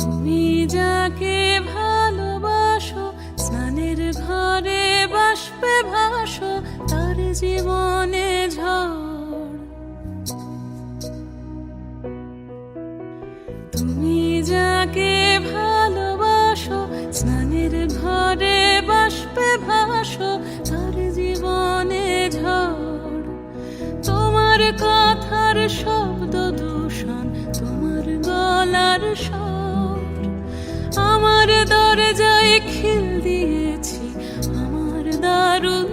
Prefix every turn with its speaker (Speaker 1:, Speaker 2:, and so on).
Speaker 1: তুমি যাকে ভালোবাসো, স্নানের ঘরে বাষ্পে ভাসো, তার জীবনে ঝড়। তুমি যাকে ভালোবাসো, স্নানের ঘরে বাষ্পে ভাসো, তার জীবনে ঝড়। তোমার কথার শব্দ দূষণ, তোমার গলার স্বর, আমার দরজায় খিল দিয়েছি, আমার দারুণ